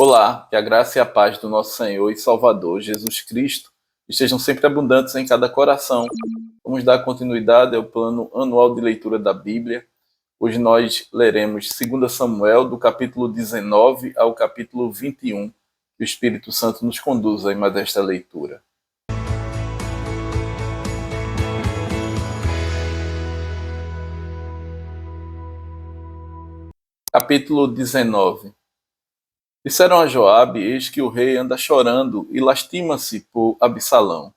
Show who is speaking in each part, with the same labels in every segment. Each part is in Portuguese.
Speaker 1: Olá, que a graça e a paz do nosso Senhor e Salvador Jesus Cristo estejam sempre abundantes em cada coração. Vamos dar continuidade ao plano anual de leitura da Bíblia. Hoje nós leremos 2 Samuel, do capítulo 19 ao capítulo 21. Que o Espírito Santo nos conduza em mais esta leitura. Capítulo 19. Disseram a Joabe: eis que o rei anda chorando e lastima-se por Absalão.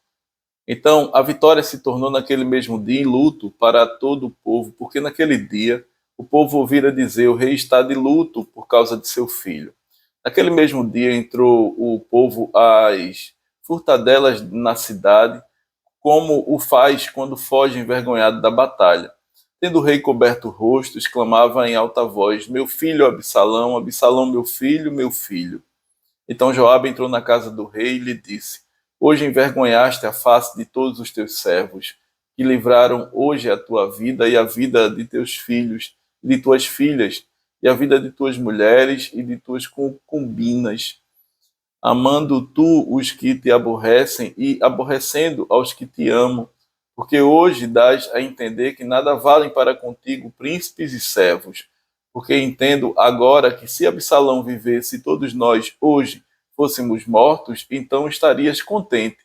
Speaker 1: Então a vitória se tornou naquele mesmo dia em luto para todo o povo, porque naquele dia o povo ouvira dizer: o rei está de luto por causa de seu filho. Naquele mesmo dia entrou o povo às furtadelas na cidade, como o faz quando foge envergonhado da batalha. Tendo o rei coberto o rosto, exclamava em alta voz: meu filho Absalão, Absalão, meu filho, meu filho. Então Joabe entrou na casa do rei e lhe disse: hoje envergonhaste a face de todos os teus servos, que livraram hoje a tua vida e a vida de teus filhos e de tuas filhas, e a vida de tuas mulheres e de tuas concubinas, amando tu os que te aborrecem e aborrecendo aos que te amam, porque hoje dás a entender que nada valem para contigo príncipes e servos. Porque entendo agora que se Absalão vivesse e todos nós hoje fôssemos mortos, então estarias contente.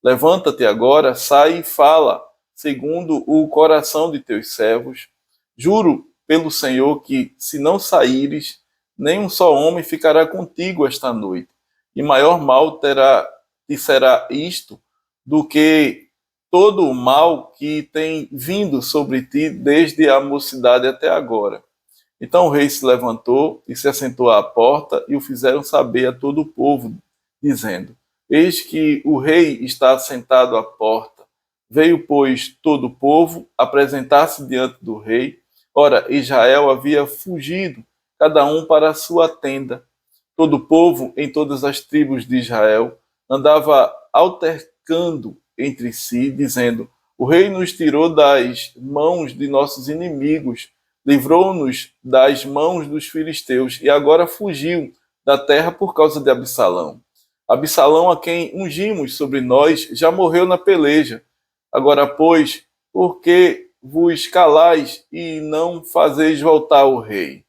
Speaker 1: Levanta-te agora, sai e fala, segundo o coração de teus servos. Juro pelo Senhor que, se não saíres, nem um só homem ficará contigo esta noite. E maior mal te será isto do que todo o mal que tem vindo sobre ti desde a mocidade até agora. Então o rei se levantou e se assentou à porta, e o fizeram saber a todo o povo, dizendo: eis que o rei está sentado à porta. Veio, pois, todo o povo apresentar-se diante do rei. Ora, Israel havia fugido, cada um para a sua tenda. Todo o povo, em todas as tribos de Israel, andava altercando entre si, dizendo: o rei nos tirou das mãos de nossos inimigos, livrou-nos das mãos dos filisteus, e agora fugiu da terra por causa de Absalão. Absalão, a quem ungimos sobre nós, já morreu na peleja. Agora, pois, por que vos calais e não fazeis voltar o rei?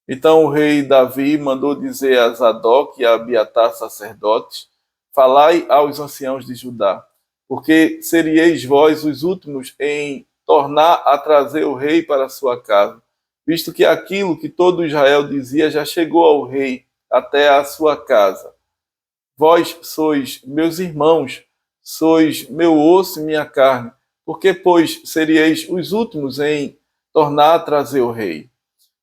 Speaker 1: Então o rei Davi mandou dizer a Zadok e a Abiatar, sacerdotes: falai aos anciãos de Judá, porque serieis vós os últimos em tornar a trazer o rei para a sua casa, visto que aquilo que todo Israel dizia já chegou ao rei até a sua casa. Vós sois meus irmãos, sois meu osso e minha carne, porque, pois, serieis os últimos em tornar a trazer o rei?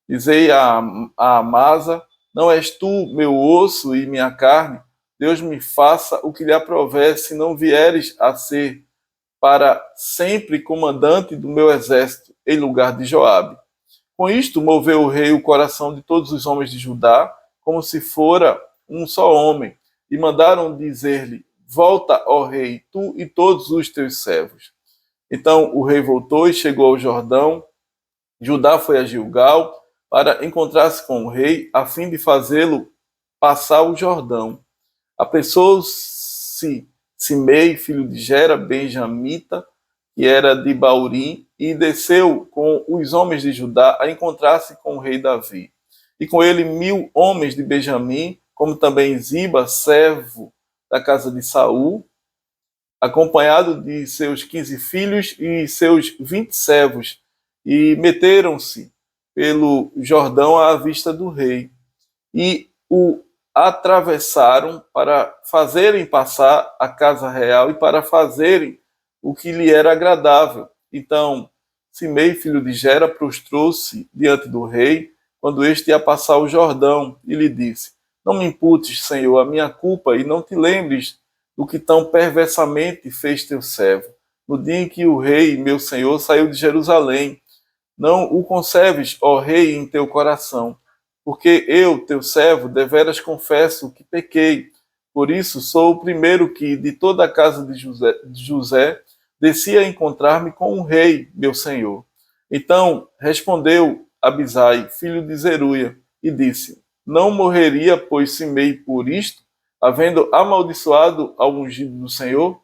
Speaker 1: Dizei a Amasa: não és tu meu osso e minha carne? Deus me faça o que lhe aprouver, se não vieres a ser para sempre comandante do meu exército, em lugar de Joabe. Com isto moveu o rei o coração de todos os homens de Judá, como se fora um só homem, e mandaram dizer-lhe: volta, ó rei, tu e todos os teus servos. Então o rei voltou e chegou ao Jordão. Judá foi a Gilgal para encontrar-se com o rei, a fim de fazê-lo passar o Jordão. Apressou-se Simei, filho de Gera, benjamita, que era de Baurim, e desceu com os homens de Judá a encontrar-se com o rei Davi. E com ele 1000 homens de Benjamim, como também Ziba, servo da casa de Saul, acompanhado de seus 15 filhos e seus 20 servos, e meteram-se pelo Jordão à vista do rei, e o atravessaram para fazerem passar a casa real e para fazerem o que lhe era agradável. Então Simei, filho de Gera, prostrou-se diante do rei, quando este ia passar o Jordão, e lhe disse: não me imputes, Senhor, a minha culpa, e não te lembres do que tão perversamente fez teu servo, no dia em que o rei, meu senhor, saiu de Jerusalém. Não o conserves, ó rei, em teu coração, porque eu, teu servo, deveras confesso que pequei. Por isso sou o primeiro que, de toda a casa de José, desci a encontrar-me com o rei, meu senhor. Então respondeu Abisai, filho de Zeruia, e disse: não morreria, pois cimei por isto, havendo amaldiçoado ao ungido do Senhor?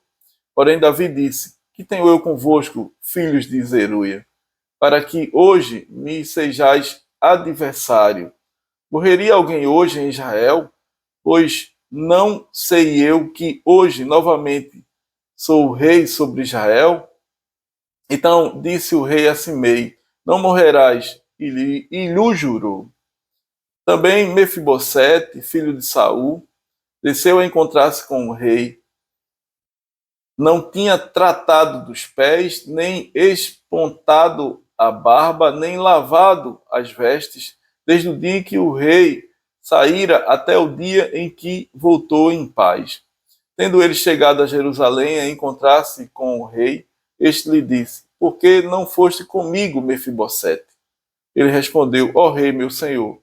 Speaker 1: Porém Davi disse: Que tenho eu convosco, filhos de Zeruia, para que hoje me sejais adversário? Morreria alguém hoje em Israel? Pois não sei eu que hoje novamente sou rei sobre Israel? Então disse o rei a Simei: Não morrerás, e lhe jurou. Também Mefibosete, filho de Saul, desceu a encontrar-se com o rei. Não tinha tratado dos pés, nem espontado a barba, nem lavado as vestes, desde o dia em que o rei saíra até o dia em que voltou em paz. Tendo ele chegado a Jerusalém a encontrar-se com o rei, este lhe disse: Por que não foste comigo, Mefibosete? Ele respondeu: Ó rei, meu senhor,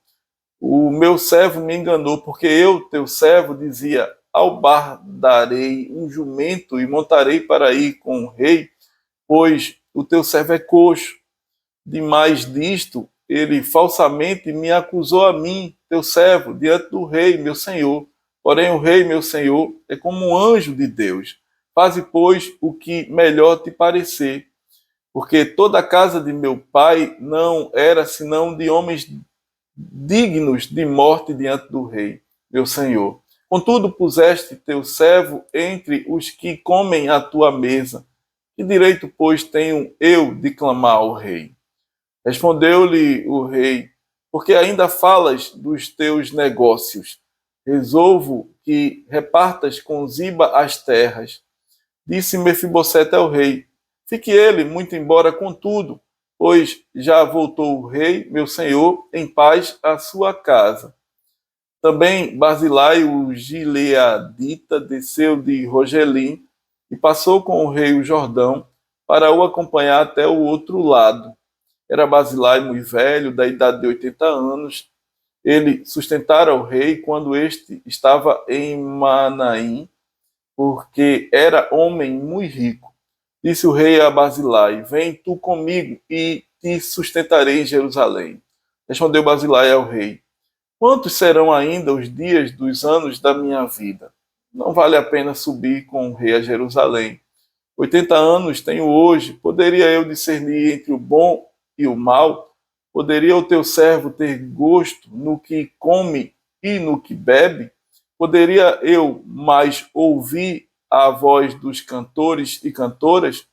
Speaker 1: o meu servo me enganou, porque eu, teu servo, dizia: Albardarei um jumento e montarei para ir com o rei, pois o teu servo é coxo. Demais disto, ele falsamente me acusou a mim, teu servo, diante do rei, meu senhor. Porém, o rei, meu senhor, é como um anjo de Deus. Faze, pois, o que melhor te parecer, porque toda a casa de meu pai não era senão de homens dignos de morte diante do rei, meu senhor. Contudo, puseste teu servo entre os que comem à tua mesa. Que direito, pois, tenho eu de clamar ao rei? Respondeu-lhe o rei: Porque ainda falas dos teus negócios. Resolvo que repartas com Ziba as terras. Disse Mefibosete ao rei: Fique ele muito embora contudo, pois já voltou o rei, meu senhor, em paz à sua casa. Também Barzilai, o gileadita, desceu de Rogelim e passou com o rei o Jordão para o acompanhar até o outro lado. Era Barzilai muito velho, da idade de 80 anos. Ele sustentara o rei quando este estava em Manaim, porque era homem muito rico. Disse o rei a Barzilai: Vem tu comigo e te sustentarei em Jerusalém. Respondeu Barzilai ao rei: Quantos serão ainda os dias dos anos da minha vida? Não vale a pena subir com o rei a Jerusalém. 80 anos tenho hoje. Poderia eu discernir entre o bom e o mal? Poderia o teu servo ter gosto no que come e no que bebe? Poderia eu mais ouvir a voz dos cantores e cantoras?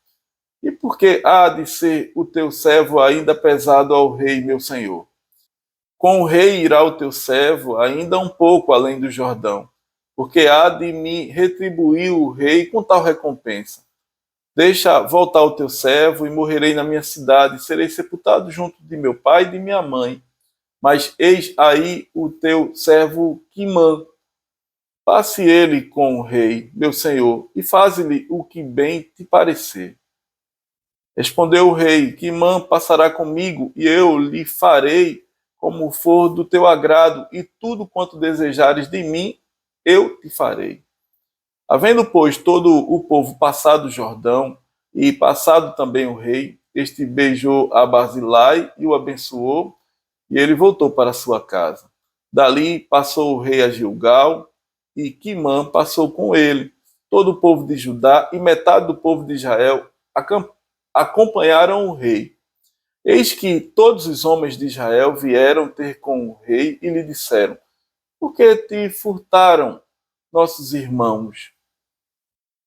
Speaker 1: E por que há de ser o teu servo ainda pesado ao rei, meu senhor? Com o rei irá o teu servo ainda um pouco além do Jordão, porque há de me retribuir o rei com tal recompensa. Deixa voltar o teu servo e morrerei na minha cidade, serei sepultado junto de meu pai e de minha mãe. Mas eis aí o teu servo Quimã. Passe ele com o rei, meu senhor, e faze-lhe o que bem te parecer. Respondeu o rei: Quimã passará comigo, e eu lhe farei como for do teu agrado, e tudo quanto desejares de mim, eu te farei. Havendo, pois, todo o povo passado o Jordão, e passado também o rei, este beijou a Barzilai e o abençoou, e ele voltou para sua casa. Dali passou o rei a Gilgal, e Quimã passou com ele. Todo o povo de Judá e metade do povo de Israel acompanharam o rei. Eis que todos os homens de Israel vieram ter com o rei e lhe disseram: Por que te furtaram nossos irmãos,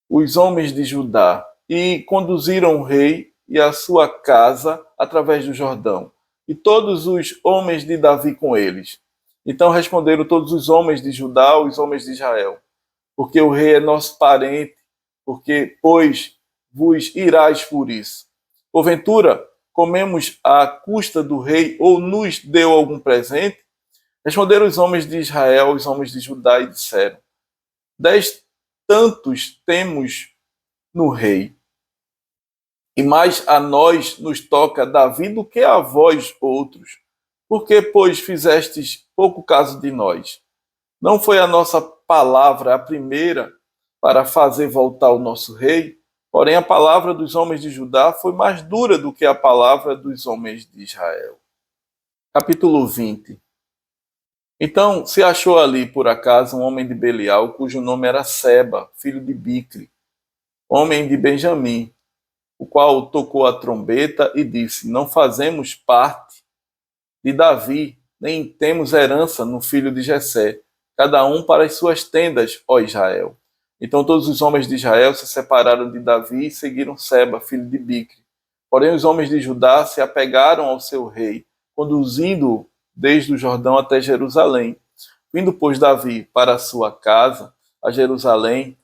Speaker 1: os homens de Judá, e conduziram o rei e a sua casa através do Jordão, e todos os homens de Davi com eles? Então responderam todos os homens de Judá, os homens de Israel: Porque o rei é nosso parente, porque, pois, vos irás por isso. Porventura, comemos à custa do rei, ou nos deu algum presente? Responderam os homens de Israel, os homens de Judá, e disseram: 10 tantos temos no rei, e mais a nós nos toca Davi do que a vós outros. Porque, pois, fizestes pouco caso de nós? Não foi a nossa palavra a primeira para fazer voltar o nosso rei? Porém, a palavra dos homens de Judá foi mais dura do que a palavra dos homens de Israel. Capítulo 20. Então se achou ali, por acaso, um homem de Belial, cujo nome era Seba, filho de Bicre, homem de Benjamim, o qual tocou a trombeta e disse: Não fazemos parte de Davi, nem temos herança no filho de Jessé, cada um para as suas tendas, ó Israel. Então todos os homens de Israel se separaram de Davi e seguiram Seba, filho de Bicre. Porém os homens de Judá se apegaram ao seu rei, conduzindo-o desde o Jordão até Jerusalém. Vindo, pois, Davi para a sua casa, a Jerusalém,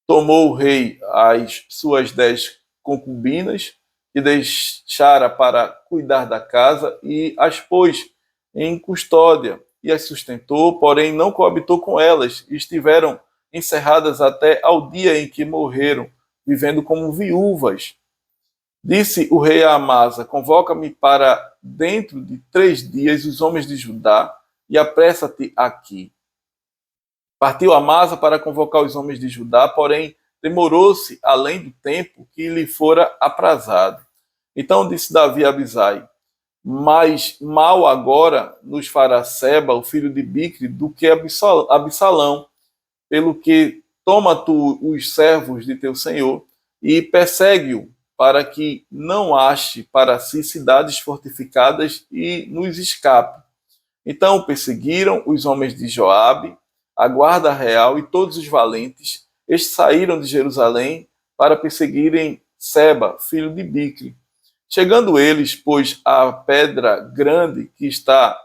Speaker 1: tomou o rei as suas 10 concubinas que deixara para cuidar da casa e as pôs em custódia e as sustentou, porém não coabitou com elas e estiveram encerradas até ao dia em que morreram, vivendo como viúvas. Disse o rei a Amasa: Convoca-me para dentro de 3 dias os homens de Judá e apressa-te aqui. Partiu Amasa para convocar os homens de Judá, porém demorou-se além do tempo que lhe fora aprazado. Então disse Davi a Abisai: Mais mal agora nos fará Seba, o filho de Bicre, do que Absalão, pelo que toma tu os servos de teu senhor e persegue-o, para que não ache para si cidades fortificadas e nos escape. Então perseguiram os homens de Joabe, a guarda real e todos os valentes. Estes saíram de Jerusalém para perseguirem Seba, filho de Bicre. Chegando eles, pois, à pedra grande que está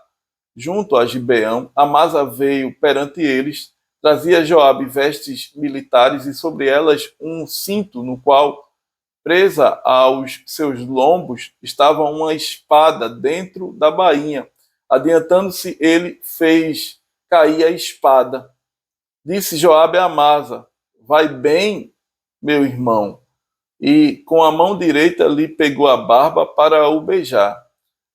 Speaker 1: junto a Gibeão, Amasa veio perante eles, trazia Joabe vestes militares e sobre elas um cinto no qual, presa aos seus lombos, estava uma espada dentro da bainha. Adiantando-se, ele fez cair a espada. Disse Joabe a Amasa: Vai bem, meu irmão. E com a mão direita lhe pegou a barba para o beijar.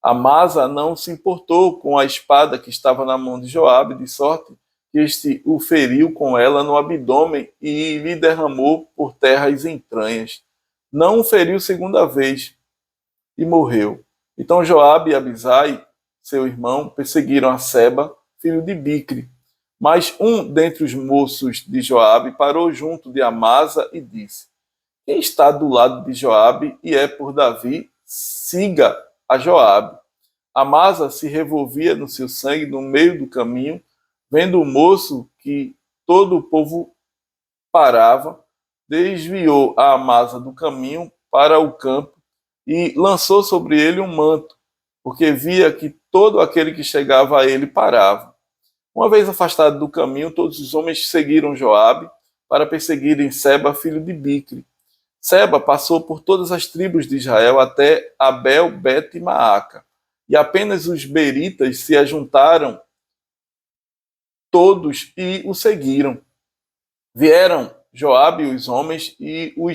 Speaker 1: Amasa não se importou com a espada que estava na mão de Joabe, de sorte que este o feriu com ela no abdômen e lhe derramou por terra as entranhas. Não o feriu segunda vez e morreu. Então Joabe e Abisai, seu irmão, perseguiram a Seba, filho de Bicre. Mas um dentre os moços de Joabe parou junto de Amasa e disse: Quem está do lado de Joabe e é por Davi, siga a Joabe. Amasa se revolvia no seu sangue no meio do caminho, vendo o moço que todo o povo parava, desviou a Amasa do caminho para o campo e lançou sobre ele um manto, porque via que todo aquele que chegava a ele parava. Uma vez afastado do caminho, todos os homens seguiram Joabe para perseguirem Seba, filho de Bicre. Seba passou por todas as tribos de Israel até Abel, Bet e Maaca, e apenas os beritas se ajuntaram todos e o seguiram. Vieram Joabe e os homens e o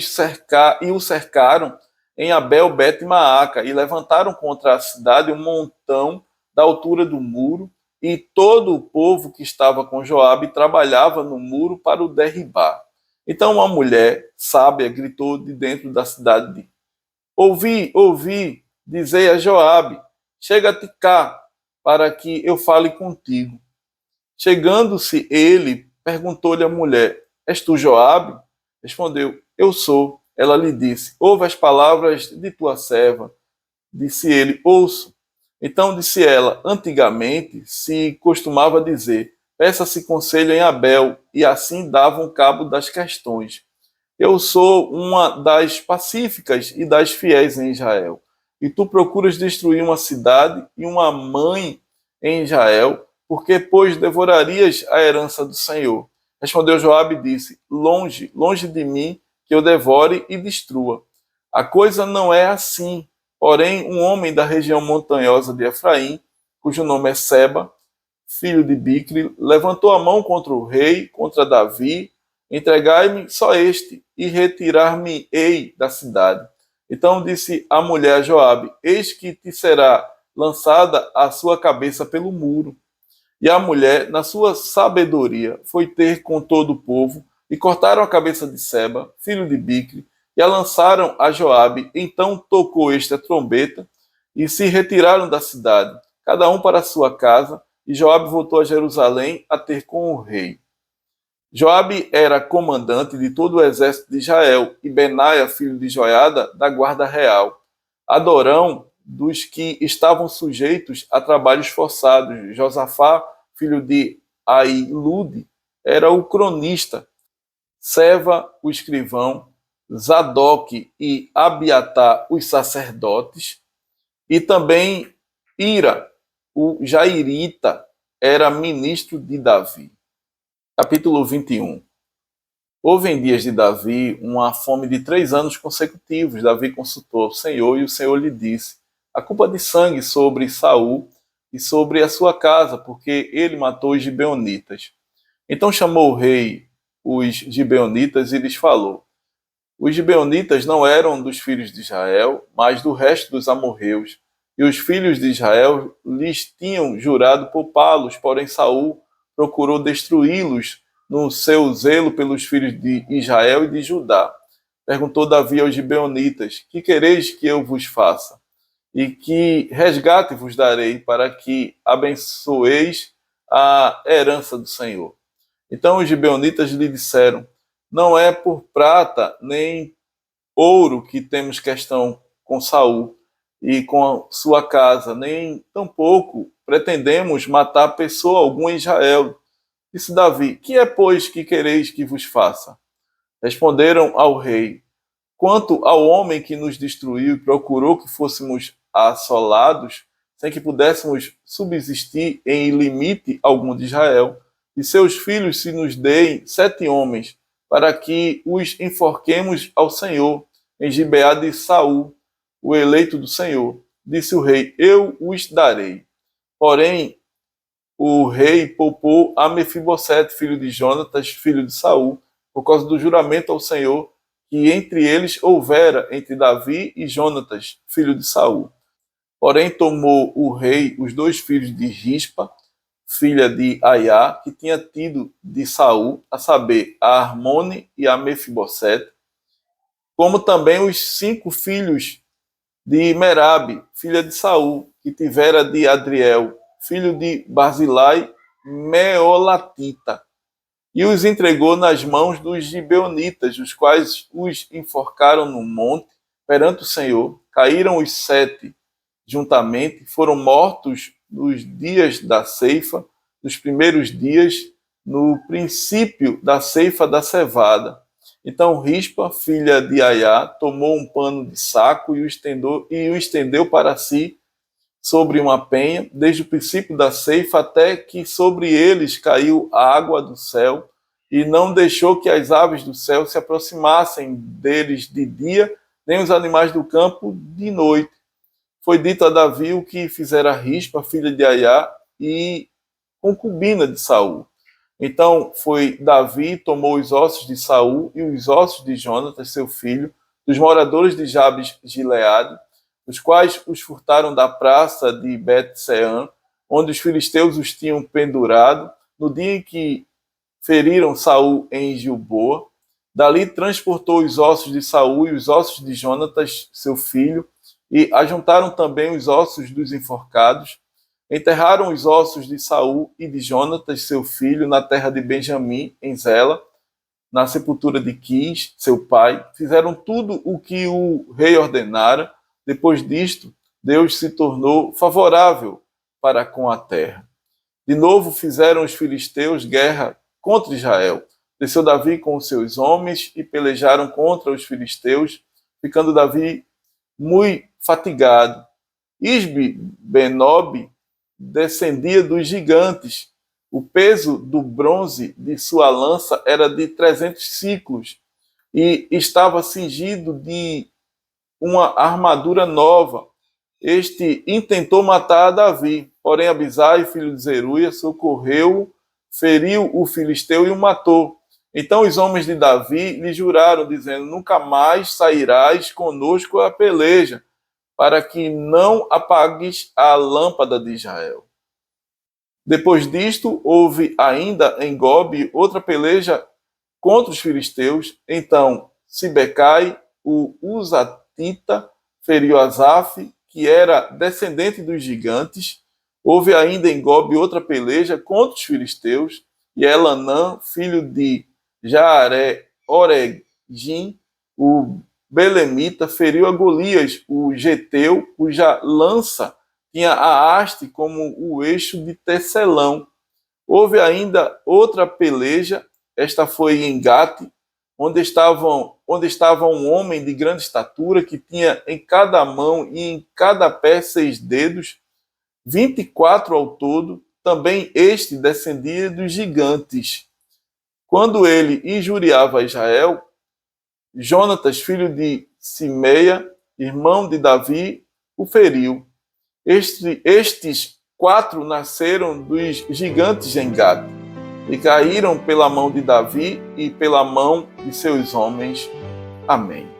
Speaker 1: cercaram em Abel, Bet e Maaca, e levantaram contra a cidade um montão da altura do muro, e todo o povo que estava com Joabe trabalhava no muro para o derribar. Então uma mulher sábia gritou de dentro da cidade: Ouvi, ouvi, dizei a Joabe: Chega-te cá, para que eu fale contigo. Chegando-se ele, perguntou-lhe a mulher: És tu Joabe? Respondeu: Eu sou. Ela lhe disse: Ouve as palavras de tua serva. Disse ele: Ouço. Então disse ela: Antigamente se costumava dizer: Peça-se conselho em Abel, e assim davam cabo das questões. Eu sou uma das pacíficas e das fiéis em Israel. E tu procuras destruir uma cidade e uma mãe em Israel, porque, pois, devorarias a herança do Senhor. Respondeu Joabe e disse: Longe, longe de mim, que eu devore e destrua. A coisa não é assim. Porém, um homem da região montanhosa de Efraim, cujo nome é Seba, filho de Bicre, levantou a mão contra o rei, contra Davi: Entregai-me só este, e retirar-me-ei da cidade. Então disse a mulher a Joabe: Eis que te será lançada a sua cabeça pelo muro. E a mulher, na sua sabedoria, foi ter com todo o povo, e cortaram a cabeça de Seba, filho de Bicre, e a lançaram a Joabe. Então tocou este a trombeta, e se retiraram da cidade, cada um para a sua casa, e Joabe voltou a Jerusalém a ter com o rei. Joabe era comandante de todo o exército de Israel, e Benaia, filho de Joiada, da guarda real. Adorão, dos que estavam sujeitos a trabalhos forçados. Josafá, filho de Ailude, era o cronista. Seva, o escrivão. Zadok e Abiatar, os sacerdotes. E também Ira, o jairita, era ministro de Davi. Capítulo 21. Houve em dias de Davi uma fome de 3 anos consecutivos. Davi consultou o Senhor e o Senhor lhe disse: a culpa de sangue sobre Saul e sobre a sua casa, porque ele matou os gibeonitas. Então chamou o rei os gibeonitas e lhes falou: os gibeonitas não eram dos filhos de Israel, mas do resto dos amorreus. E os filhos de Israel lhes tinham jurado poupá-los, porém Saul procurou destruí-los no seu zelo pelos filhos de Israel e de Judá. Perguntou Davi aos gibeonitas: que quereis que eu vos faça? E que resgate vos darei para que abençoeis a herança do Senhor? Então os gibeonitas lhe disseram: não é por prata nem ouro que temos questão com Saul e com a sua casa, nem tampouco pretendemos matar pessoa alguma em Israel. Disse Davi: que é, pois, que quereis que vos faça? Responderam ao rei: quanto ao homem que nos destruiu e procurou que fôssemos assolados, sem que pudéssemos subsistir em limite algum de Israel, e seus filhos se nos deem 7 homens, para que os enforquemos ao Senhor, em Gibeá de Saul, o eleito do Senhor. Disse o rei: eu os darei. Porém, o rei poupou a Mefibosete, filho de Jonatas, filho de Saul, por causa do juramento ao Senhor que entre eles houvera entre Davi e Jonatas, filho de Saul. Porém, tomou o rei os 2 filhos de Rispa, filha de Aiá, que tinha tido de Saul, a saber, a Armone e a Mefibosete, como também os 5 filhos de Merabe, filha de Saul, que tivera de Adriel, filho de Barzilai, Meolatita, e os entregou nas mãos dos gibeonitas, os quais os enforcaram no monte perante o Senhor. Caíram os 7 juntamente, foram mortos nos dias da ceifa, nos primeiros dias, no princípio da ceifa da cevada. Então Rispa, filha de Aiá, tomou um pano de saco e o estendeu para si sobre uma penha, desde o princípio da ceifa até que sobre eles caiu a água do céu, e não deixou que as aves do céu se aproximassem deles de dia, nem os animais do campo de noite. Foi dito a Davi o que fizera Rispa, filha de Aiá, e concubina de Saul. Então foi Davi, tomou os ossos de Saul e os ossos de Jonatas, seu filho, dos moradores de Jabes Gileade, os quais os furtaram da praça de Bet-Sean, onde os filisteus os tinham pendurado, no dia em que feriram Saul em Gilboa. Dali transportou os ossos de Saul e os ossos de Jonatas, seu filho, e ajuntaram também os ossos dos enforcados. Enterraram os ossos de Saul e de Jonatas, seu filho, na terra de Benjamim, em Zela, na sepultura de Quis, seu pai. Fizeram tudo o que o rei ordenara. Depois disto, Deus se tornou favorável para com a terra. De novo fizeram os filisteus guerra contra Israel. Desceu Davi com os seus homens e pelejaram contra os filisteus, ficando Davi muito fatigado. Isbi-Benob descendia dos gigantes. O peso do bronze de sua lança era de 300 ciclos e estava cingido de uma armadura nova. Este intentou matar a Davi, porém Abisai, filho de Zeruia, socorreu, feriu o filisteu e o matou. Então os homens de Davi lhe juraram, dizendo: nunca mais sairás conosco à peleja, para que não apagues a lâmpada de Israel. Depois disto, houve ainda em Gobe outra peleja contra os filisteus. Então Sibecai, o Uzatita, feriu Asaf, que era descendente dos gigantes, Houve ainda em Gobe outra peleja contra os filisteus, e Elanã, filho de Jaare-Oregim, o belemita, feriu a Golias, o geteu, cuja lança tinha a haste como o eixo de tecelão. Houve ainda outra peleja, esta foi em Gate, onde estava um homem de grande estatura, que tinha em cada mão e em cada pé 6 dedos, 24 ao todo. Também este descendia dos gigantes. Quando ele injuriava Israel, Jonatas, filho de Simeia, irmão de Davi, o feriu. Estes 4 nasceram dos gigantes em Gade, e caíram pela mão de Davi e pela mão de seus homens. Amém.